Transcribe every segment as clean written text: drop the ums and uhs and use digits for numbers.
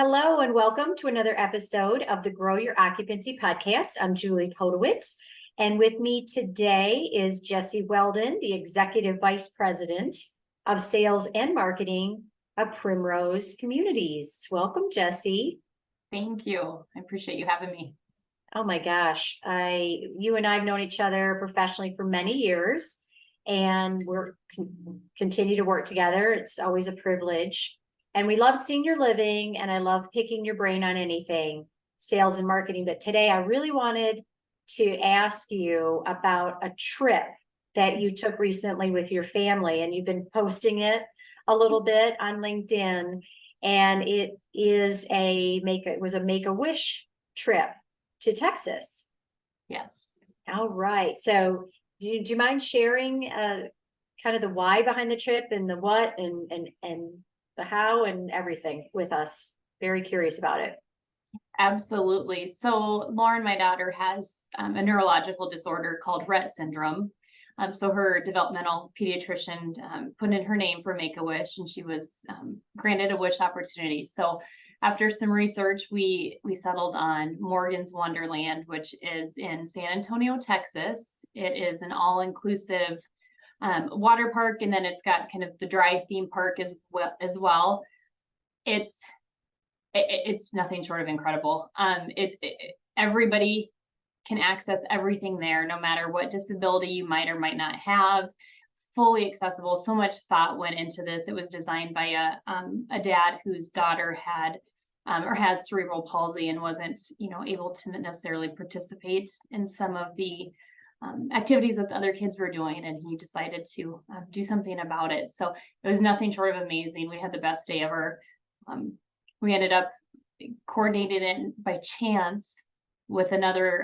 Hello and welcome to another episode of the Grow Your Occupancy podcast. I'm Julie Podewitz, and with me today is Jessi Weldon, the Executive Vice President of Sales and Marketing of Primrose Communities. Welcome, Jessi. Thank you. I appreciate you having me. Oh my gosh, you and I have known each other professionally for many years, and we're continue to work together. It's always a privilege. And we love senior living, and I love picking your brain on anything sales and marketing. But today I really wanted to ask you about a trip that you took recently with your family, and you've been posting it a little bit on LinkedIn. And it was a Make-A-Wish trip to Texas. Yes. All right. So do you mind sharing kind of the why behind the trip and the what and the how and everything with us? Very curious about it. Absolutely. So Lauren, my daughter, has a neurological disorder called Rett syndrome. So her developmental pediatrician put in her name for Make-A-Wish, and she was granted a wish opportunity. So after some research, we settled on Morgan's Wonderland, which is in San Antonio, Texas. It is an all-inclusive water park, and then it's got kind of the dry theme park as well. It's nothing short of incredible. Everybody can access everything there, no matter what disability you might or might not have. Fully accessible. So much thought went into this. It was designed by a dad whose daughter had or has cerebral palsy and wasn't able to necessarily participate in some of the activities that the other kids were doing, and he decided to do something about it. So it was nothing short of amazing. We had the best day ever. We ended up coordinated in by chance with another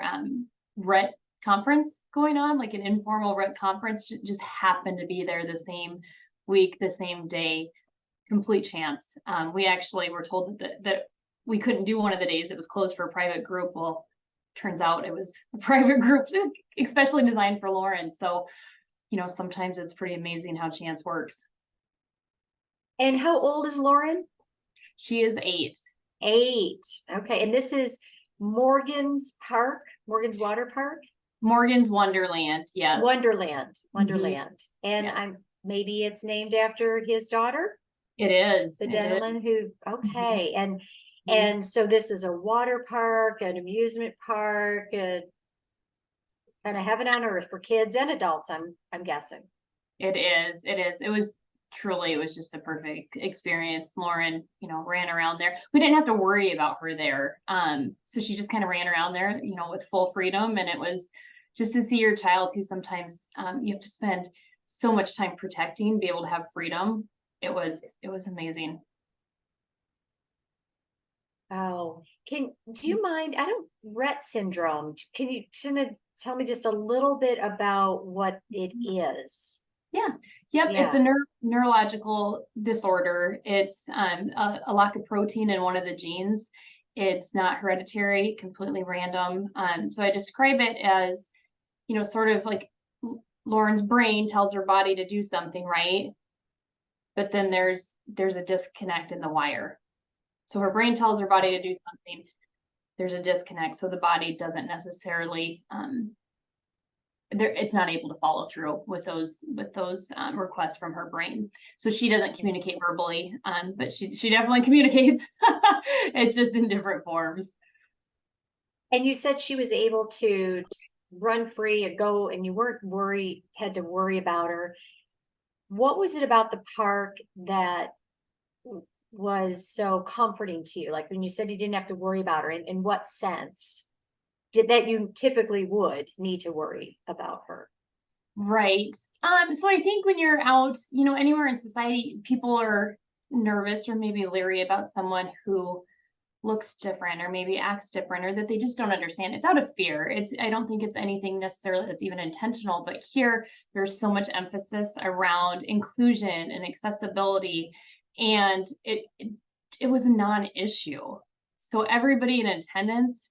Rett conference going on, like an informal Rett conference, just happened to be there the same week, the same day, complete chance. We actually were told that we couldn't do one of the days. It was closed for a private group. Well, turns out it was a private group, especially designed for Lauren. So, sometimes it's pretty amazing how chance works. And how old is Lauren? She is 8. 8. Okay. And this is Morgan's Water Park? Morgan's Wonderland. Yes. Wonderland. Mm-hmm. And yes. Maybe it's named after his daughter? It is. The gentleman who, okay. Mm-hmm. And so this is a water park, an amusement park, kind of heaven on earth for kids and adults, I'm guessing. It is. It was just a perfect experience. Lauren, ran around there. We didn't have to worry about her there. So she just kind of ran around there, with full freedom. And it was just to see your child, who sometimes you have to spend so much time protecting, be able to have freedom. It was amazing. Oh, do you mind? Rett syndrome. Can you tell me just a little bit about what it is? Yeah. Yep. Yeah. It's a neurological disorder. It's a lack of protein in one of the genes. It's not hereditary, completely random. So I describe it as, sort of like Lauren's brain tells her body to do something, right? But then there's a disconnect in the wire. So her brain tells her body to do something. There's a disconnect. So the body doesn't necessarily, it's not able to follow through with those requests from her brain. So she doesn't communicate verbally, but she definitely communicates. It's just in different forms. And you said she was able to run free and go, and you weren't had to worry about her. What was it about the park that was so comforting to you? Like when you said you didn't have to worry about her, in what sense did that you typically would need to worry about her? Right. So I think when you're out, anywhere in society, people are nervous or maybe leery about someone who looks different or maybe acts different, or that they just don't understand. It's out of fear. I don't think it's anything necessarily that's even intentional, but here there's so much emphasis around inclusion and accessibility, and it was a non-issue. So everybody in attendance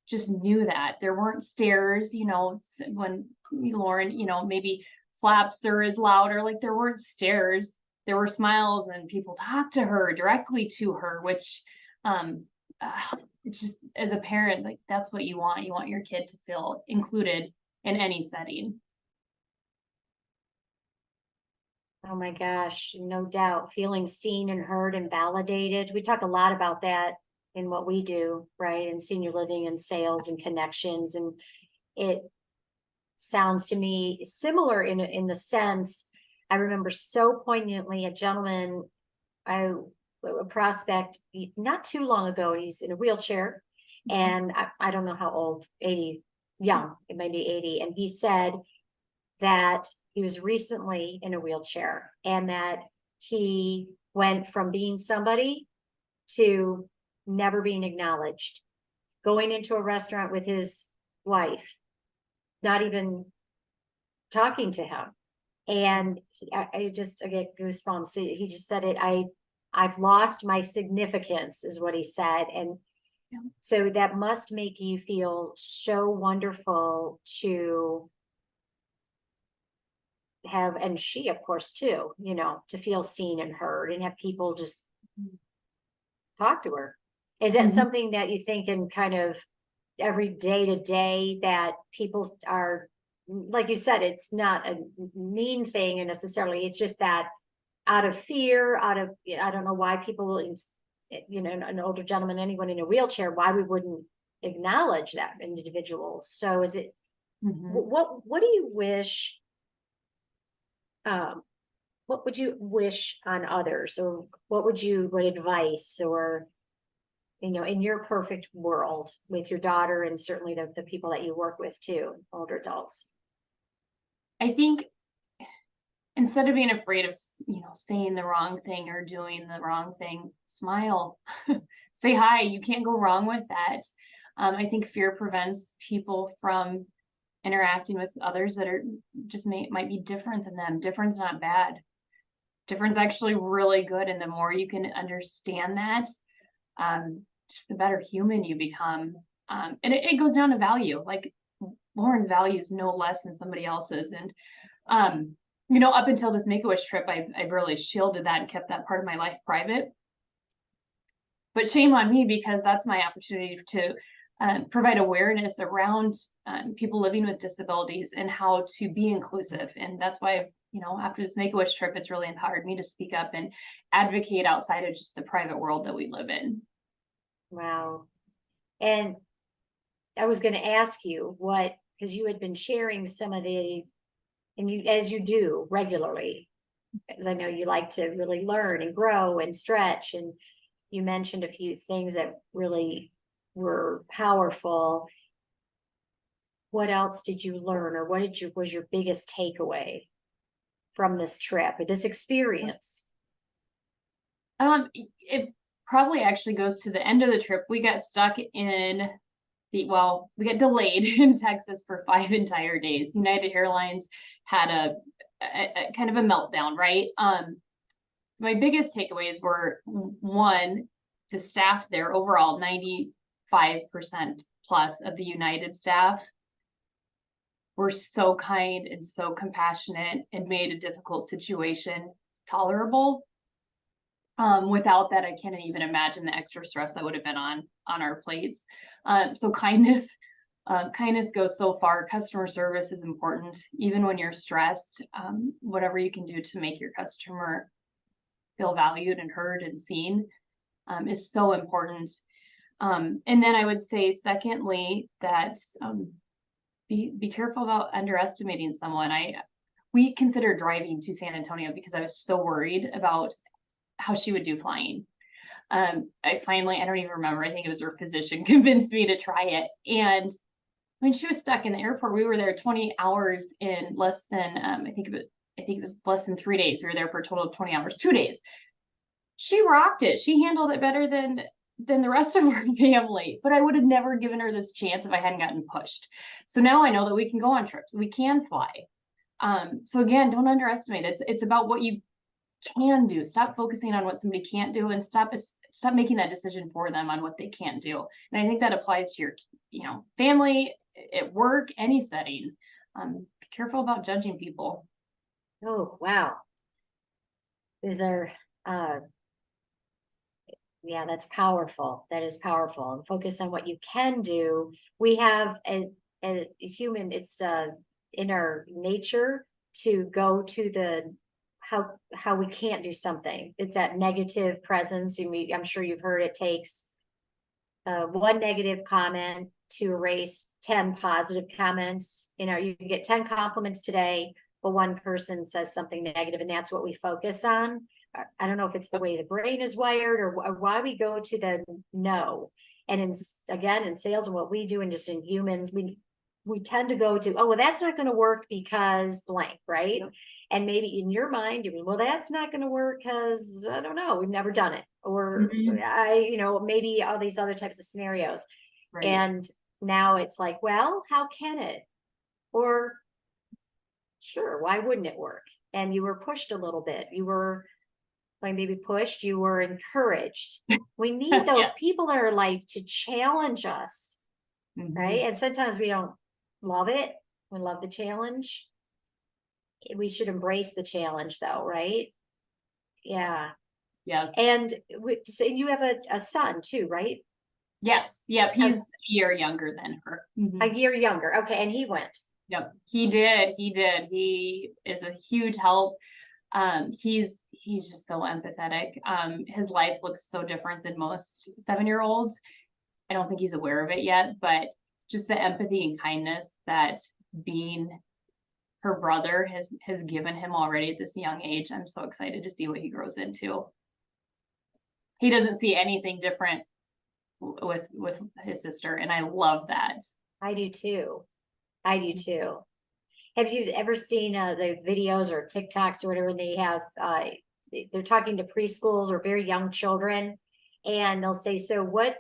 just knew that there weren't stares, when Lauren, maybe flaps are as louder, like there weren't stares, there were smiles, and people talked to her directly to her, which Um, it's just, as a parent, like, that's what you want. You want your kid to feel included in any setting. Oh my gosh, no doubt, feeling seen and heard and validated. We talk a lot about that in what we do, right? In senior living and sales and connections. And it sounds to me similar in the sense, I remember so poignantly a gentleman, a prospect not too long ago, he's in a wheelchair, and I don't know how old, 80, young, it might be 80. And he said that he was recently in a wheelchair and that he went from being somebody to never being acknowledged, going into a restaurant with his wife, not even talking to him. And I get goosebumps. He just said it. I've lost my significance, is what he said. And Yeah. so that must make you feel so wonderful to have, and she, of course, too, you know, to feel seen and heard and have people just talk to her. Is that Mhm. something that you think in kind of every day to day that people are, like you said, it's not a mean thing and necessarily, it's just that out of fear, out of, I don't know why people, you know, an older gentleman, anyone in a wheelchair, why we wouldn't acknowledge that individual. So is it, Mhm. what do you wish, um, what would you wish on others, or what advice, or, you know, in your perfect world with your daughter and certainly the people that you work with too, older adults? I think instead of being afraid of, saying the wrong thing or doing the wrong thing, smile, say hi. You can't go wrong with that. I think fear prevents people from interacting with others that are just might be different than them. Different's not bad. Different's actually really good. And the more you can understand that, just the better human you become. And it goes down to value. Like, Lauren's value is no less than somebody else's. And up until this Make-A-Wish trip, I really shielded that and kept that part of my life private. But shame on me, because that's my opportunity to provide awareness around people living with disabilities and how to be inclusive. And that's why, after this Make-A-Wish trip, it's really empowered me to speak up and advocate outside of just the private world that we live in. Wow. And I was going to ask you what, because you had been sharing some of the, and you, as you do regularly, because I know you like to really learn and grow and stretch. And you mentioned a few things that really were powerful. What else did you learn, or was your biggest takeaway from this trip or this experience? It probably actually goes to the end of the trip. We got stuck in we got delayed in Texas for 5 entire days. United Airlines had a kind of a meltdown, right? My biggest takeaways were, one, the staff there overall, 95% plus of the United staff were so kind and so compassionate and made a difficult situation tolerable. Without that, I can't even imagine the extra stress that would have been on our plates. So kindness goes so far. Customer service is important, even when you're stressed. Whatever you can do to make your customer feel valued and heard and seen is so important. And then I would say, secondly, that be careful about underestimating someone. We considered driving to San Antonio because I was so worried about how she would do flying. I don't even remember, I think it was her physician convinced me to try it. And when she was stuck in the airport, we were there 20 hours in less than, I think it was less than 3 days. We were there for a total of 20 hours, 2 days. She rocked it. She handled it better than the rest of our family, but I would have never given her this chance if I hadn't gotten pushed. So now I know that we can go on trips, we can fly. So again, don't underestimate it. It's about what you can do. Stop focusing on what somebody can't do, and stop making that decision for them on what they can't do. And I think that applies to your, family, at work, any setting. Be careful about judging people. Oh, wow. These are Yeah, that's powerful. That is powerful. And focus on what you can do. We have a human, it's in our nature to go to the how we can't do something. It's that negative presence. And I'm sure you've heard it takes one negative comment to erase 10 positive comments. You know, you can get 10 compliments today, but one person says something negative, and that's what we focus on. I don't know if it's the way the brain is wired or why we go to the no. And again, in sales and what we do, and just in humans, we tend to go to, oh, well, that's not going to work because blank, right? Yep. And maybe in your mind, you mean, well, that's not going to work because I don't know, we've never done it, or maybe all these other types of scenarios. Right. And now it's like, well, how can it? Or sure, why wouldn't it work? And you were pushed a little bit. You were maybe pushed, you were encouraged. We need those people in our life to challenge us, right? And sometimes we don't love it. We love the challenge. We should embrace the challenge though, right? Yeah. Yes. And so you have a son too, right? Yes. Yep. He's a year younger than her. A year younger. Okay. And he went. Yep. He did. He is a huge help. He's just so empathetic. His life looks so different than most 7-year-olds. I don't think he's aware of it yet, but just the empathy and kindness that being her brother has given him already at this young age. I'm so excited to see what he grows into. He doesn't see anything different with his sister, and I love that. I do too. Have you ever seen the videos or TikToks or whatever they have? They're talking to preschools or very young children, and they'll say, so what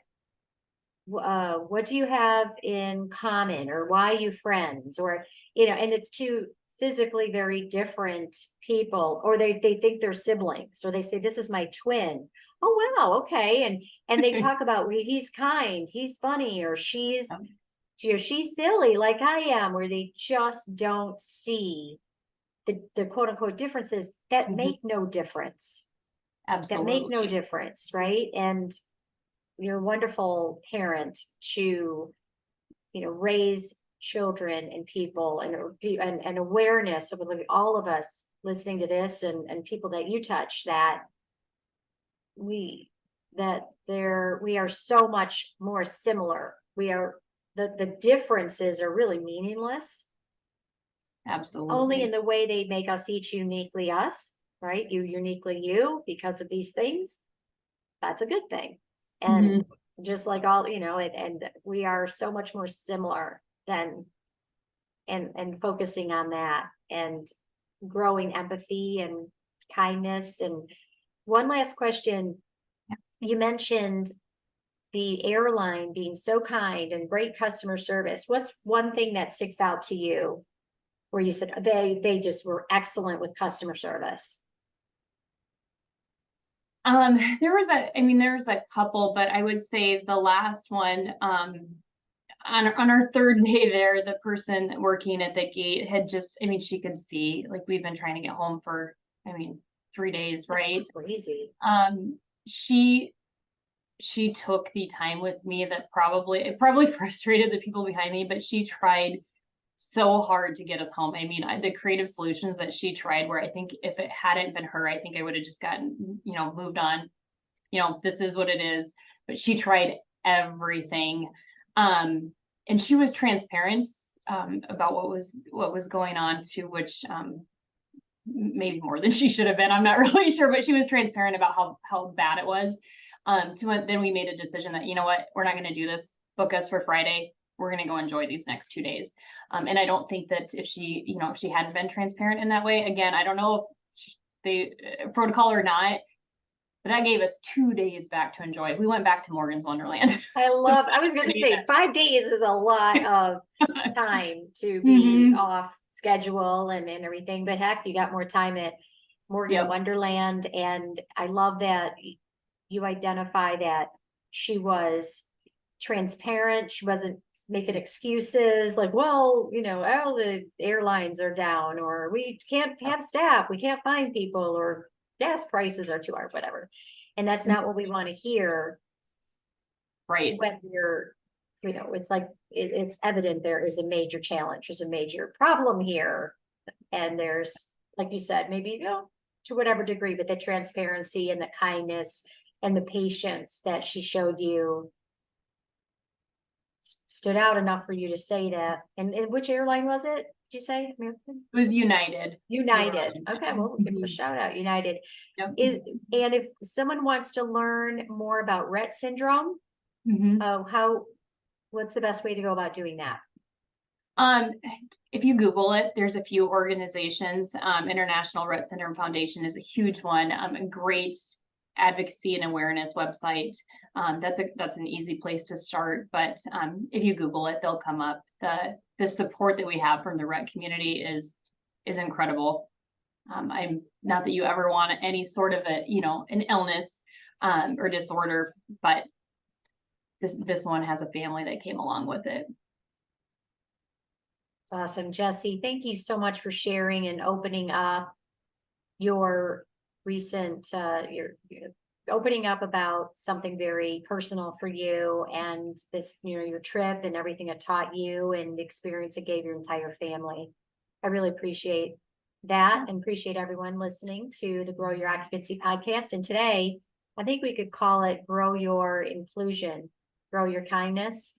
do you have in common, or why are you friends, or and it's two physically very different people, or they think they're siblings, or they say, this is my twin. Oh wow, okay. And they talk about, he's kind, he's funny, or she's she's silly like I am, where they just don't see the quote unquote differences that make no difference. Absolutely. That make no difference, right? And you're a wonderful parent to, raise children and people and awareness of all of us listening to this and people that you touch, that we are so much more similar. We are the differences are really meaningless. Absolutely. Only in the way they make us each uniquely us, right? You uniquely you because of these things. That's a good thing. And just like all, and we are so much more similar than, and focusing on that and growing empathy and kindness. And one last question. You mentioned the airline being so kind and great customer service. What's one thing that sticks out to you where you said they just were excellent with customer service? There was a couple, but I would say the last one, on our third day there, the person working at the gate had just, she could see, like, we've been trying to get home for, 3 days, right? That's crazy. She took the time with me that it probably frustrated the people behind me, but she tried so hard to get us home. The creative solutions that she tried, where I think if it hadn't been her, I think I would have just gotten, moved on. This is what it is. But she tried everything. And she was transparent about what was going on too, which maybe more than she should have been. I'm not really sure, but she was transparent about how bad it was. Then we made a decision that, we're not going to do this. Book us for Friday. We're going to go enjoy these next 2 days. And I don't think that if she hadn't been transparent in that way, again, I don't know if the protocol or not, but that gave us 2 days back to enjoy. We went back to Morgan's Wonderland. I was going to say 5 days is a lot of time to be off schedule and everything, but heck, you got more time at Morgan Wonderland. And I love that you identify that she was transparent. She wasn't making excuses like, well, the airlines are down, or we can't have staff, we can't find people, or gas prices are too high, whatever. And that's not what we want to hear Right. when you're, it's like, it's evident there is a major challenge, there's a major problem here. And there's, like you said, maybe, to whatever degree, but the transparency and the kindness and the patience that she showed you stood out enough for you to say that. And which airline was it? Did you say American? It was United. United. Okay, well, we'll give them a Mhm. shout out, United. Yep. And if someone wants to learn more about Rett syndrome, Mhm. what's the best way to go about doing that? If you Google it, there's a few organizations. International Rett Syndrome Foundation is a huge one. A great advocacy and awareness website. That's an easy place to start. But if you Google it, they'll come up. The support that we have from the Rett community is incredible. I'm not that you ever want any sort of an illness or disorder, but this one has a family that came along with it. It's awesome. Jessi, thank you so much for sharing and opening up your recent, your opening up about something very personal for you and this, your trip and everything it taught you and the experience it gave your entire family. I really appreciate that and appreciate everyone listening to the Grow Your Occupancy podcast. And today, I think we could call it Grow Your Inclusion, Grow Your Kindness,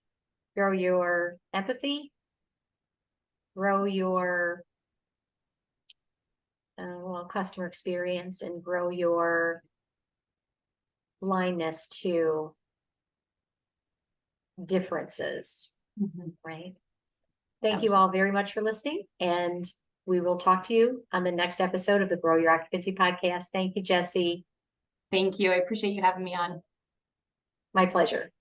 Grow Your Empathy, grow your customer experience, and grow your blindness to differences, right? Thank you all very much for listening, and we will talk to you on the next episode of the Grow Your Occupancy podcast. Thank you, Jessi. Thank you. I appreciate you having me on. My pleasure.